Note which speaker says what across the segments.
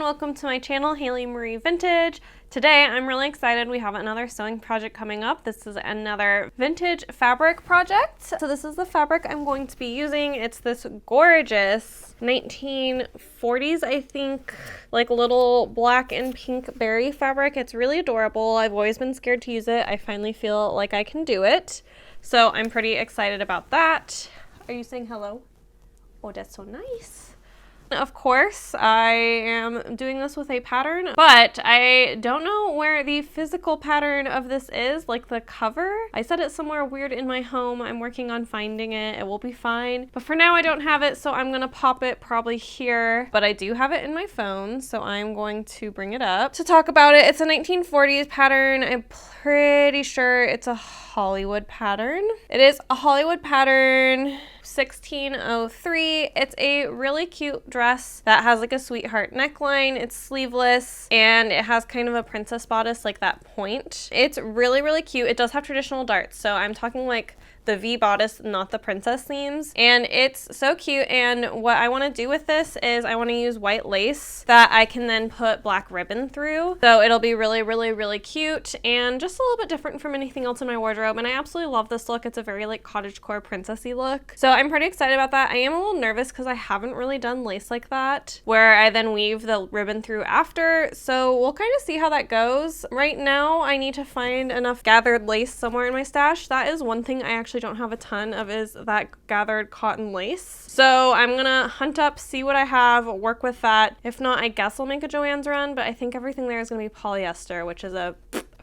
Speaker 1: welcome to my channel, Haylee Marie Vintage. Today I'm really excited. We have another sewing project coming up. This is another vintage fabric project. So this is the fabric I'm going to be using. It's this gorgeous 1940s, I think, like little black and pink berry fabric. It's really adorable. I've always been scared to use it. I finally feel like I can do it. So I'm pretty excited about that. Are you saying hello? Oh, that's so nice. Of course, I am doing this with a pattern, but I don't know where the physical pattern of this is, like the cover. I set it somewhere weird in my home. I'm working on finding it. It will be fine. But for now, I don't have it, so I'm going to pop it probably here. But I do have it in my phone, so I'm going to bring it up to talk about it. It's a 1940s pattern. I'm pretty sure it's a Hollywood pattern. It is a Hollywood pattern. 1603. It's a really cute dress that has like a sweetheart neckline. It's sleeveless and it has kind of a princess bodice, like that point. It's really, really cute. It does have traditional darts, so I'm talking like the V bodice, not the princess seams. And it's so cute. And what I want to do with this is I want to use white lace that I can then put black ribbon through. So it'll be really, really, really cute and just a little bit different from anything else in my wardrobe. And I absolutely love this look. It's a very like cottagecore princessy look. So I'm pretty excited about that. I am a little nervous because I haven't really done lace like that, where I then weave the ribbon through after. So we'll kind of see how that goes. Right now, I need to find enough gathered lace somewhere in my stash. That is one thing I actually don't have a ton of, is that gathered cotton lace. So I'm gonna hunt up, see what I have, work with that. If not, I guess I'll make a Joann's run, but I think everything there is gonna be polyester, which is a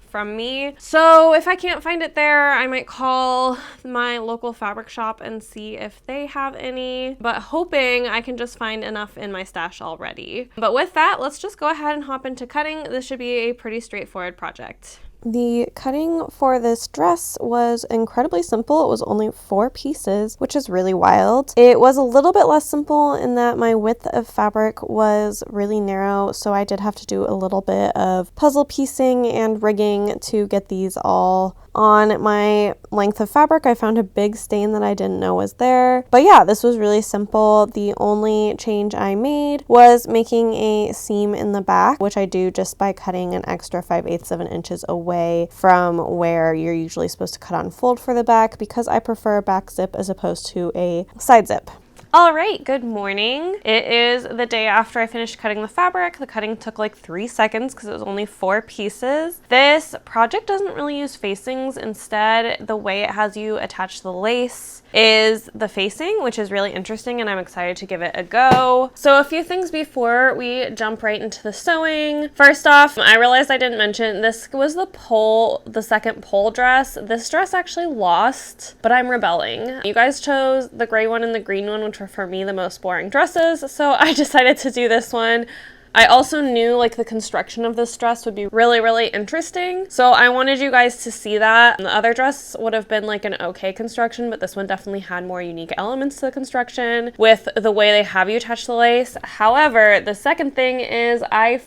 Speaker 1: from me. So if I can't find it there, I might call my local fabric shop and see if they have any, but hoping I can just find enough in my stash already. But with that, let's just go ahead and hop into cutting. This should be a pretty straightforward project.
Speaker 2: The cutting for this dress was incredibly simple. It was only 4 pieces, which is really wild. It was a little bit less simple in that my width of fabric was really narrow, so I did have to do a little bit of puzzle piecing and rigging to get these all on my length of fabric. I found a big stain that I didn't know was there. But yeah, this was really simple. The only change I made was making a seam in the back, which I do just by cutting an extra 5/8 of an inches away from where you're usually supposed to cut on fold for the back, because I prefer a back zip as opposed to a side zip.
Speaker 1: All right, good morning. It is the day after I finished cutting the fabric. The cutting took like 3 seconds because it was only 4 pieces. This project doesn't really use facings. Instead, the way it has you attach the lace is the facing, which is really interesting, and I'm excited to give it a go. So a few things before we jump right into the sewing. First off, I realized I didn't mention this was the second pole dress. This dress actually lost, but I'm rebelling. You guys chose the gray one and the green one, which were for me the most boring dresses, so I decided to do this one. I also knew like the construction of this dress would be really, really interesting. So I wanted you guys to see that. The other dress would have been like an okay construction, but this one definitely had more unique elements to the construction with the way they have you attach the lace. However, the second thing is I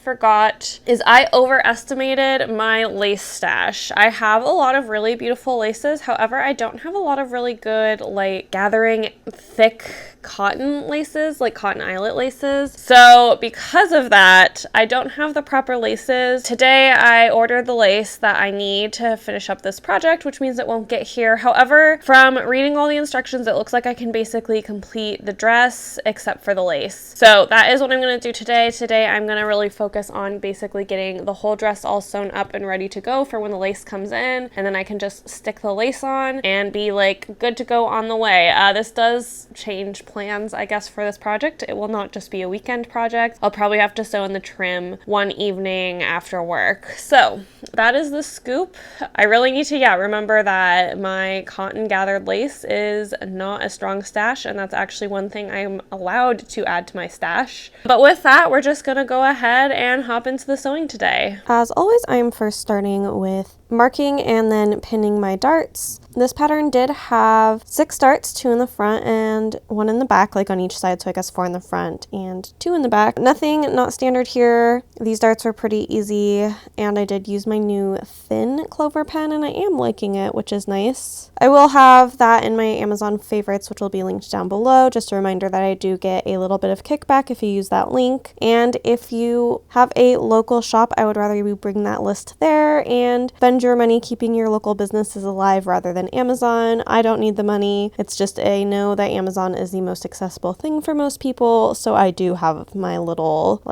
Speaker 1: overestimated my lace stash. I have a lot of really beautiful laces. However, I don't have a lot of really good like gathering thick cotton laces, like cotton eyelet laces. So because of that, I don't have the proper laces. Today I ordered the lace that I need to finish up this project, which means it won't get here. However, from reading all the instructions, it looks like I can basically complete the dress except for the lace. So that is what I'm going to do today. Today I'm going to really focus on basically getting the whole dress all sewn up and ready to go for when the lace comes in, and then I can just stick the lace on and be like good to go on the way. This does change plans, I guess, for this project. It will not just be a weekend project. I'll probably have to sew in the trim one evening after work. So that is the scoop. I really need to, remember that my cotton gathered lace is not a strong stash, and that's actually one thing I'm allowed to add to my stash. But with that, we're just gonna go ahead and hop into the sewing today.
Speaker 2: As always, I am first starting with marking and then pinning my darts. This pattern did have 6 darts, 2 in the front and 1 in the back, like on each side, so I guess 4 in the front and 2 in the back. Nothing not standard here. These darts were pretty easy, and I did use my new thin clover pen, and I am liking it, which is nice. I will have that in my Amazon favorites, which will be linked down below. Just a reminder that I do get a little bit of kickback if you use that link. And if you have a local shop, I would rather you bring that list there and spend your money keeping your local businesses alive rather than Amazon. I don't need the money. It's just I know that Amazon is the most accessible thing for most people, so I do have my little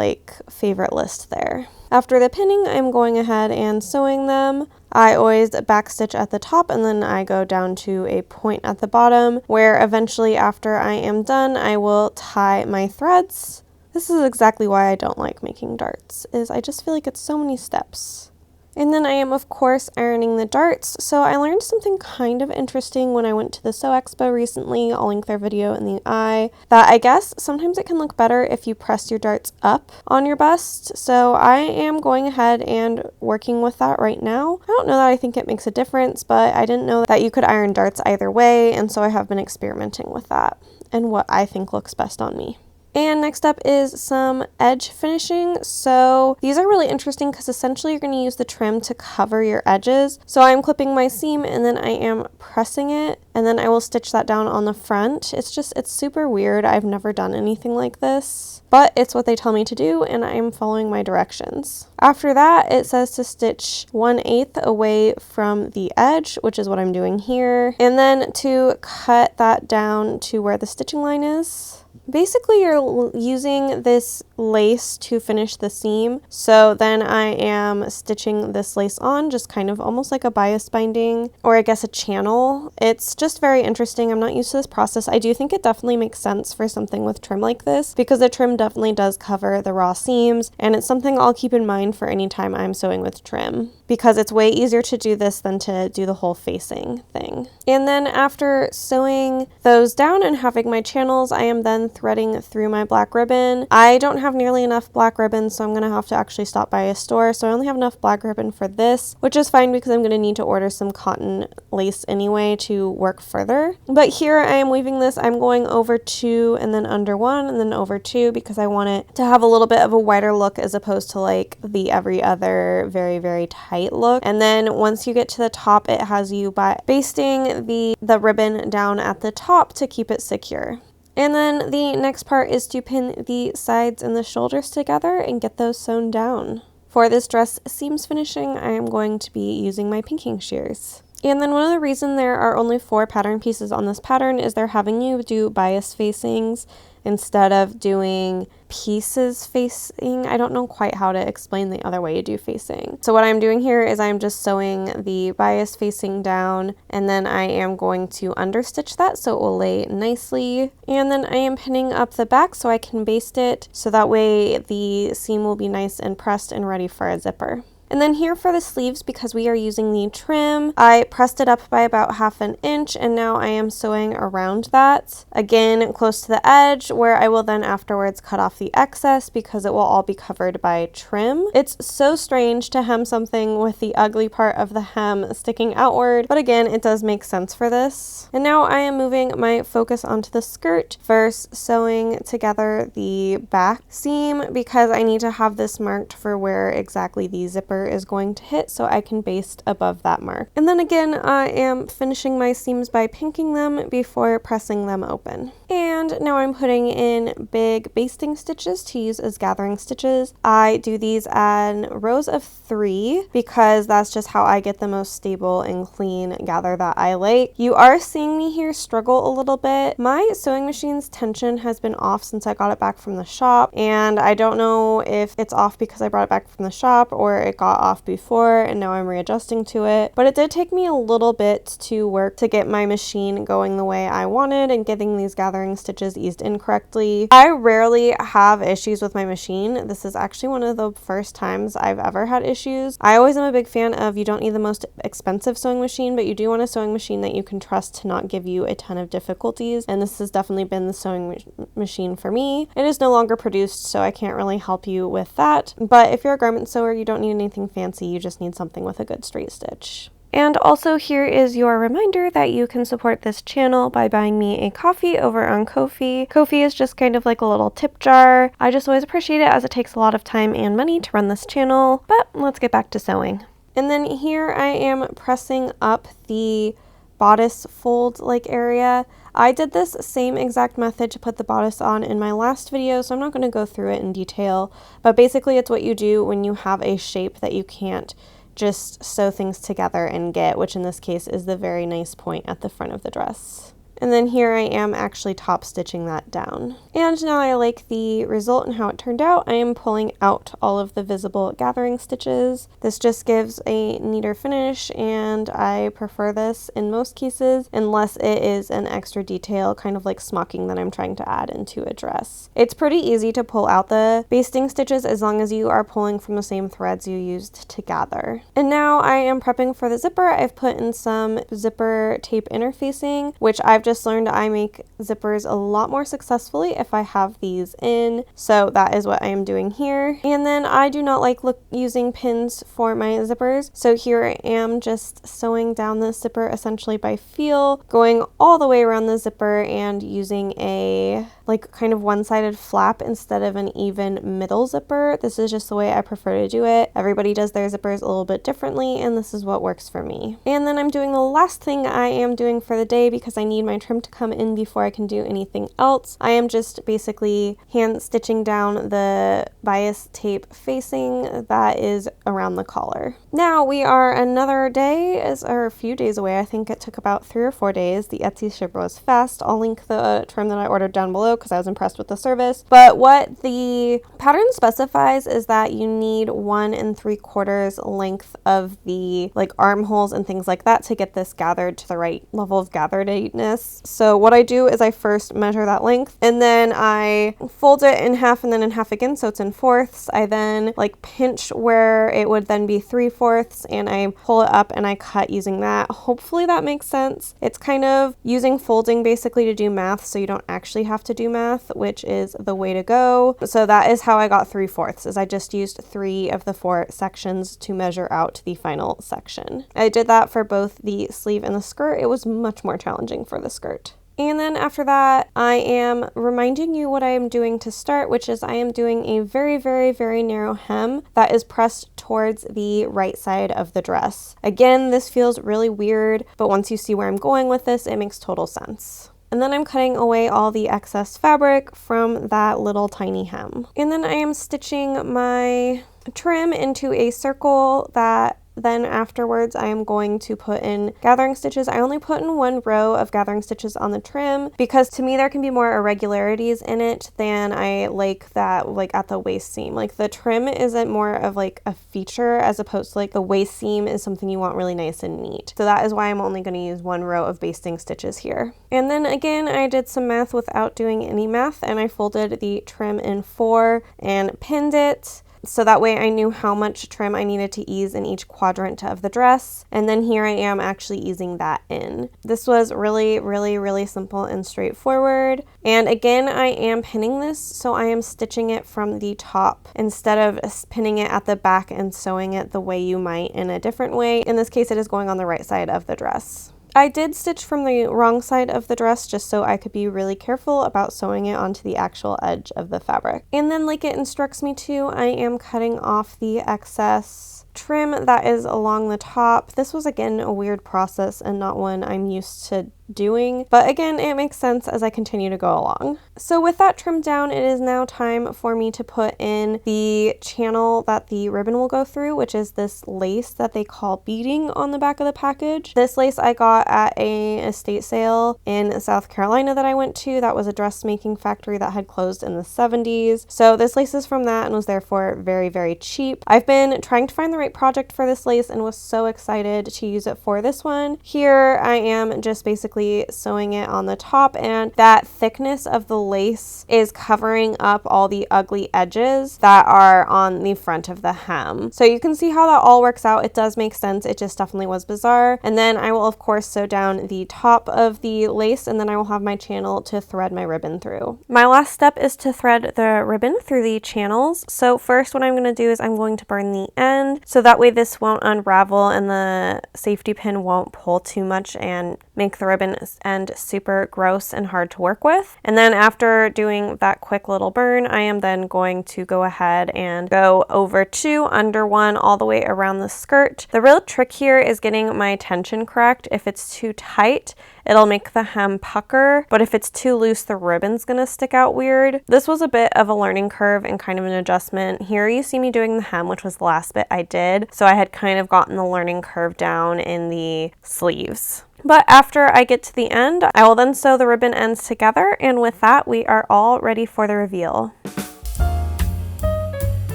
Speaker 2: favorite list there. After the pinning, I'm going ahead and sewing them. I always backstitch at the top and then I go down to a point at the bottom where eventually after I am done, I will tie my threads. This is exactly why I don't like making darts, is I just feel like it's so many steps. And then I am, of course, ironing the darts. So I learned something kind of interesting when I went to the Sew Expo recently. I'll link their video in the eye. That I guess sometimes it can look better if you press your darts up on your bust. So I am going ahead and working with that right now. I don't know that I think it makes a difference, but I didn't know that you could iron darts either way. And so I have been experimenting with that and what I think looks best on me. And next up is some edge finishing. So these are really interesting because essentially you're going to use the trim to cover your edges. So I'm clipping my seam and then I am pressing it and then I will stitch that down on the front. It's super weird. I've never done anything like this, but it's what they tell me to do and I'm following my directions. After that, it says to stitch 1/8 away from the edge, which is what I'm doing here. And then to cut that down to where the stitching line is. Basically, you're using this lace to finish the seam. So then I am stitching this lace on, just kind of almost like a bias binding, or I guess a channel. It's just very interesting. I'm not used to this process. I do think it definitely makes sense for something with trim like this because the trim definitely does cover the raw seams, and it's something I'll keep in mind for any time I'm sewing with trim because it's way easier to do this than to do the whole facing thing. And then after sewing those down and having my channels, I am then threading through my black ribbon. I don't have nearly enough black ribbon, so I'm going to have to actually stop by a store. So I only have enough black ribbon for this, which is fine because I'm going to need to order some cotton lace anyway to work further. But here I am weaving this. I'm going over 2 and then under 1 and then over 2 because I want it to have a little bit of a wider look as opposed to like the every other very, very tight look. And then once you get to the top, it has you basting the ribbon down at the top to keep it secure. And then the next part is to pin the sides and the shoulders together and get those sewn down. For this dress seams finishing, I am going to be using my pinking shears. And then one of the reasons there are only 4 pattern pieces on this pattern is they're having you do bias facings instead of doing pieces facing. I don't know quite how to explain the other way you do facing. So what I'm doing here is I'm just sewing the bias facing down and then I am going to understitch that so it will lay nicely. And then I am pinning up the back so I can baste it so that way the seam will be nice and pressed and ready for a zipper. And then here for the sleeves, because we are using the trim, I pressed it up by about 1/2 inch and now I am sewing around that. Again, close to the edge where I will then afterwards cut off the excess because it will all be covered by trim. It's so strange to hem something with the ugly part of the hem sticking outward, but again, it does make sense for this. And now I am moving my focus onto the skirt, first sewing together the back seam because I need to have this marked for where exactly the zipper is going to hit so I can baste above that mark. And then again, I am finishing my seams by pinking them before pressing them open. And now I'm putting in big basting stitches to use as gathering stitches. I do these in rows of 3 because that's just how I get the most stable and clean gather that I like. You are seeing me here struggle a little bit. My sewing machine's tension has been off since I got it back from the shop, and I don't know if it's off because I brought it back from the shop or it got off before and now I'm readjusting to it. But it did take me a little bit to work to get my machine going the way I wanted and getting these gathering stitches eased in correctly. I rarely have issues with my machine. This is actually one of the first times I've ever had issues. I always am a big fan of you don't need the most expensive sewing machine, but you do want a sewing machine that you can trust to not give you a ton of difficulties, and this has definitely been the sewing machine for me. It is no longer produced, so I can't really help you with that. But if you're a garment sewer, you don't need anything anything fancy, you just need something with a good straight stitch. And also here is your reminder that you can support this channel by buying me a coffee over on Ko-fi. Ko-fi is just kind of like a little tip jar. I just always appreciate it as it takes a lot of time and money to run this channel, but let's get back to sewing. And then here I am pressing up the bodice fold like area. I did this same exact method to put the bodice on in my last video, so I'm not going to go through it in detail, but basically it's what you do when you have a shape that you can't just sew things together and get, which in this case is the very nice point at the front of the dress. And then here I am actually top stitching that down. And now I like the result and how it turned out. I am pulling out all of the visible gathering stitches. This just gives a neater finish, and I prefer this in most cases unless it is an extra detail, kind of like smocking that I'm trying to add into a dress. It's pretty easy to pull out the basting stitches as long as you are pulling from the same threads you used to gather. And now I am prepping for the zipper. I've put in some zipper tape interfacing, which I've just learned I make zippers a lot more successfully if I have these in, so that is what I am doing here. And then I do not like using pins for my zippers, so here I am just sewing down the zipper essentially by feel, going all the way around the zipper and using a like kind of one-sided flap instead of an even middle zipper. This is just the way I prefer to do it. Everybody does their zippers a little bit differently, and this is what works for me. And then I'm doing the last thing I am doing for the day because I need my trim to come in before I can do anything else. I am just basically hand stitching down the bias tape facing that is around the collar. Now we are another day, or a few days away. I think it took about 3 or 4 days. The Etsy shipper was fast. I'll link the trim that I ordered down below because I was impressed with the service. But what the pattern specifies is that you need 1 3/4 length of the like armholes and things like that to get this gathered to the right level of gatheredness. So what I do is I first measure that length, and then I fold it in half and then in half again, so it's in 4ths. I then like pinch where it would then be 3/4, and I pull it up and I cut using that. Hopefully that makes sense. It's kind of using folding basically to do math, so you don't actually have to do math, which is the way to go. So that is how I got 3/4, is I just used 3 of the 4 sections to measure out the final section. I did that for both the sleeve and the skirt. It was much more challenging for the skirt. And then after that, I am reminding you what I am doing to start, which is I am doing a very, very, very narrow hem that is pressed towards the right side of the dress. Again, this feels really weird, but once you see where I'm going with this, it makes total sense. And then I'm cutting away all the excess fabric from that little tiny hem. And then I am stitching my trim into a circle that then afterwards I am going to put in gathering stitches. I only put in 1 row of gathering stitches on the trim because to me there can be more irregularities in it than I like that like at the waist seam. Like the trim isn't more of like a feature as opposed to like the waist seam is something you want really nice and neat. So that is why I'm only going to use 1 row of basting stitches here. And then again I did some math without doing any math, and I folded the trim in 4 and pinned it. So that way I knew how much trim I needed to ease in each quadrant of the dress. And then here I am actually easing that in. This was really, really, really simple and straightforward. And again, I am pinning this, so I am stitching it from the top instead of pinning it at the back and sewing it the way you might in a different way. In this case, it is going on the right side of the dress. I did stitch from the wrong side of the dress just so I could be really careful about sewing it onto the actual edge of the fabric. And then like it instructs me to, I am cutting off the excess trim that is along the top. This was again a weird process and not one I'm used to doing, but again it makes sense as I continue to go along. So with that trimmed down, it is now time for me to put in the channel that the ribbon will go through, which is this lace that they call beading on the back of the package. This lace I got at a estate sale in South Carolina that I went to. That was a dressmaking factory that had closed in the 70s. So this lace is from that and was therefore very, very cheap. I've been trying to find the right project for this lace and was so excited to use it for this one. Here I am just basically basically sewing it on the top, and that thickness of the lace is covering up all the ugly edges that are on the front of the hem. So you can see how that all works out. It does make sense. It just definitely was bizarre. And then I will of course sew down the top of the lace, and then I will have my channel to thread my ribbon through. My last step is to thread the ribbon through the channels. So first what I'm going to do is I'm going to burn the end, so that way this won't unravel and the safety pin won't pull too much and make the ribbon end super gross and hard to work with. And then after doing that quick little burn, I am then going to go ahead and go over 2, under 1, all the way around the skirt. The real trick here is getting my tension correct. If it's too tight, it'll make the hem pucker, but if it's too loose, the ribbon's gonna stick out weird. This was a bit of a learning curve and kind of an adjustment. Here you see me doing the hem, which was the last bit I did, so I had kind of gotten the learning curve down in the sleeves. But after I get to the end, I will then sew the ribbon ends together, and with that, we are all ready for the reveal.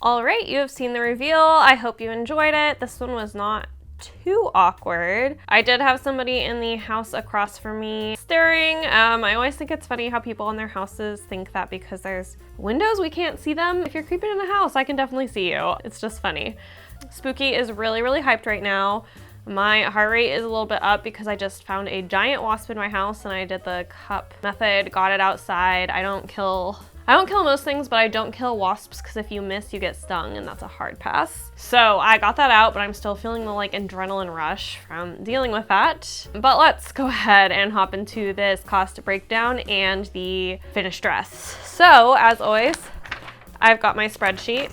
Speaker 2: All right, you have seen the reveal. I hope you enjoyed it. This one was not too awkward. I did have somebody in the house across from me staring. I always think it's funny how people in their houses think that because there's windows, we can't see them. If you're creeping in the house, I can definitely see you. It's just funny. Spooky is really, really hyped right now. My heart rate is a little bit up because I just found a giant wasp in my house and I did the cup method, got it outside. I don't kill most things, but I don't kill wasps because if you miss, you get stung, and that's a hard pass. So I got that out, but I'm still feeling the like adrenaline rush from dealing with that. But let's go ahead and hop into this cost breakdown and the finished dress. So as always, I've got my spreadsheet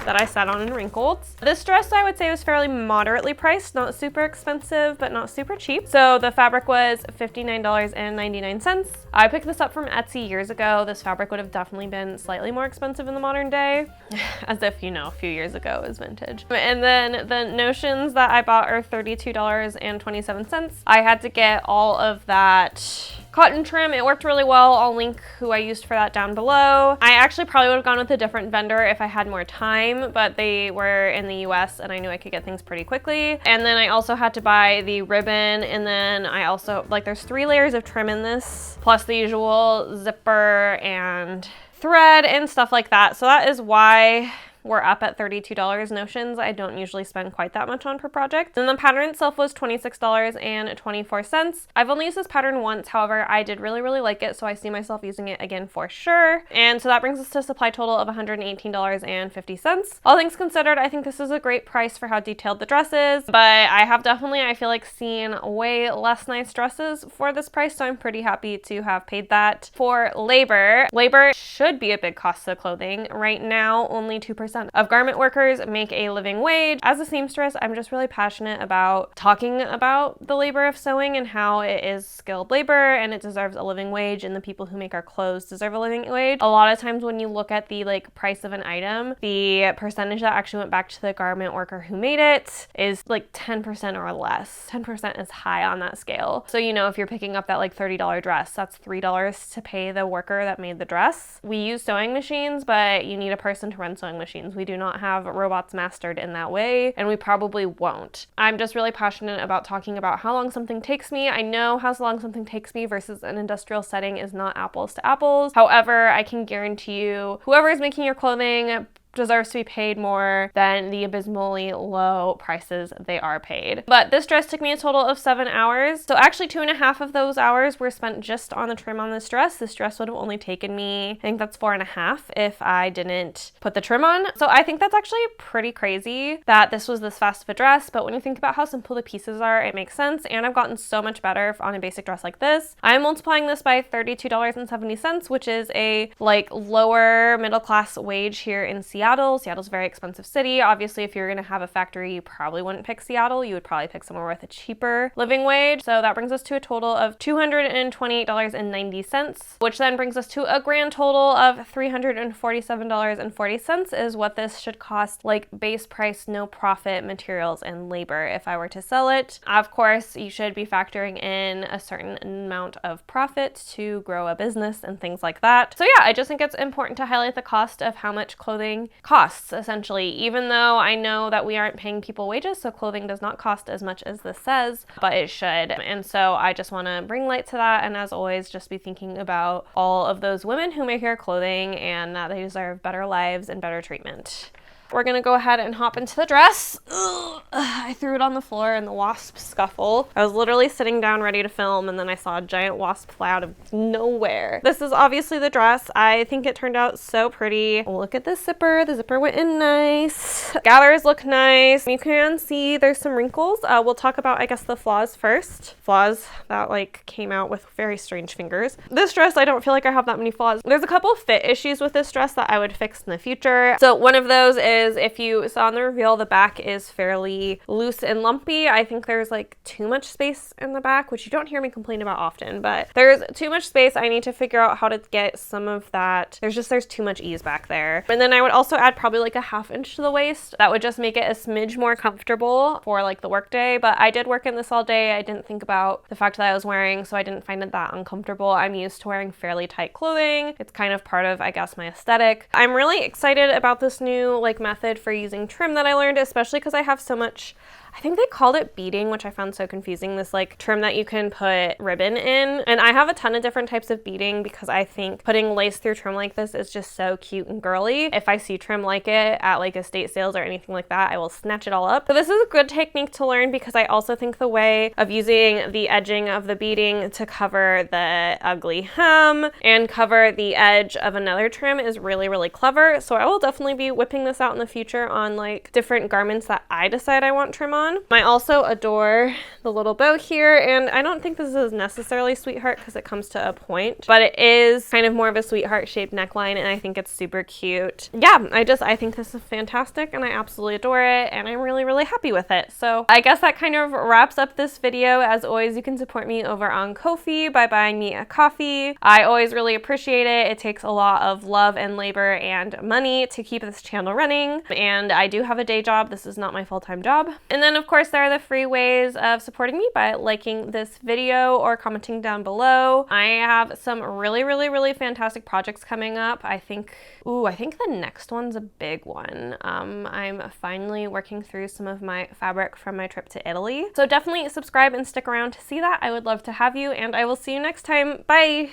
Speaker 2: that I sat on and wrinkled. This dress I would say was fairly moderately priced, not super expensive, but not super cheap. So the fabric was $59.99. I picked this up from Etsy years ago. This fabric would have definitely been slightly more expensive in the modern day, as if, you know, a few years ago is vintage. And then the notions that I bought are $32.27. I had to get all of that cotton trim. It worked really well. I'll link who I used for that down below. I actually probably would have gone with a different vendor if I had more time, but they were in the US and I knew I could get things pretty quickly. And then I also had to buy the ribbon, and then I also, like, there's 3 layers of trim in this, plus the usual zipper and thread and stuff like that. So that is why we're up at $32 notions. I don't usually spend quite that much on per project. And the pattern itself was $26.24. I've only used this pattern once, however, I did really, really like it, so I see myself using it again for sure. And so that brings us to a supply total of $118.50. All things considered, I think this is a great price for how detailed the dress is, but I have definitely, I feel like, seen way less nice dresses for this price, so I'm pretty happy to have paid that. For labor, labor should be a big cost of clothing. Right now, only 2% of garment workers make a living wage. As a seamstress, I'm just really passionate about talking about the labor of sewing and how it is skilled labor and it deserves a living wage, and the people who make our clothes deserve a living wage. A lot of times when you look at the price of an item, the percentage that actually went back to the garment worker who made it is like 10% or less. 10% is high on that scale. So, you know, if you're picking up that $30 dress, that's $3 to pay the worker that made the dress. We use sewing machines, but you need a person to run sewing machines. We do not have robots mastered in that way, and we probably won't. I'm just really passionate about talking about how long something takes me. I know how long something takes me versus an industrial setting is not apples to apples. However, I can guarantee you, whoever is making your clothing
Speaker 1: deserves to be paid more than the abysmally low prices they are paid. But this dress took me a total of 7 hours. So actually 2.5 of those hours were spent just on the trim on this dress. This dress would have only taken me, I think that's 4.5 if I didn't put the trim on. So I think that's actually pretty crazy that this was this fast of a dress. But when you think about how simple the pieces are, it makes sense. And I've gotten so much better on a basic dress like this. I'm multiplying this by $32.70, which is a like lower middle class wage here in Seattle. Seattle's a very expensive city. Obviously, if you're gonna have a factory, you probably wouldn't pick Seattle. You would probably pick somewhere with a cheaper living wage. So that brings us to a total of $228.90, which then brings us to a grand total of $347.40 is what this should cost, like base price, no profit, materials, and labor if I were to sell it. Of course, you should be factoring in a certain amount of profit to grow a business and things like that. So yeah, I just think it's important to highlight the cost of how much clothing costs, essentially, even though I know that we aren't paying people wages, so clothing does not cost as much as this says, but it should. And so I just want to bring light to that, and as always, just be thinking about all of those women who make our clothing and that they deserve better lives and better treatment. We're gonna go ahead and hop into the dress. Ugh, I threw it on the floor in the wasp scuffle. I was literally sitting down ready to film and then I saw a giant wasp fly out of nowhere. This is obviously the dress. I think it turned out so pretty. Look at the zipper. The zipper went in nice. Gathers look nice. You can see there's some wrinkles. We'll talk about, I guess, the flaws first. Flaws that like came out with very strange fingers. This dress, I don't feel like I have that many flaws. There's a couple fit issues with this dress that I would fix in the future. So one of those is, if you saw in the reveal, the back is fairly loose and lumpy. I think there's like too much space in the back, which you don't hear me complain about often, but there's too much space. I need to figure out how to get some of that. There's too much ease back there. And then I would also add probably like a 1/2 inch to the waist. That would just make it a smidge more comfortable for like the work day. But I did work in this all day. I didn't think about the fact that I was wearing, so I didn't find it that uncomfortable. I'm used to wearing fairly tight clothing. It's kind of part of, I guess, my aesthetic. I'm really excited about this new like method for using trim that I learned, especially because I have so much, I think they called it beading, which I found so confusing, this like trim that you can put ribbon in. And I have a ton of different types of beading because I think putting lace through trim like this is just so cute and girly. If I see trim like it at like estate sales or anything like that, I will snatch it all up. So this is a good technique to learn because I also think the way of using the edging of the beading to cover the ugly hem and cover the edge of another trim is really, really clever. So I will definitely be whipping this out in the future on like different garments that I decide I want trim on. I also adore the little bow here, and I don't think this is necessarily sweetheart because it comes to a point, but it is kind of more of a sweetheart shaped neckline, and I think it's super cute. Yeah, I think this is fantastic, and I absolutely adore it, and I'm really, really happy with it. So I guess that kind of wraps up this video. As always, you can support me over on Ko-fi by buying me a coffee. I always really appreciate it. It takes a lot of love and labor and money to keep this channel running, and I do have a day job. This is not my full-time job. And then of course there are the free ways of supporting me by liking this video or commenting down below. I have some really, really, really fantastic projects coming up. I think the next one's a big one. I'm finally working through some of my fabric from my trip to Italy. So definitely subscribe and stick around to see that. I would love to have you, and I will see you next time. Bye!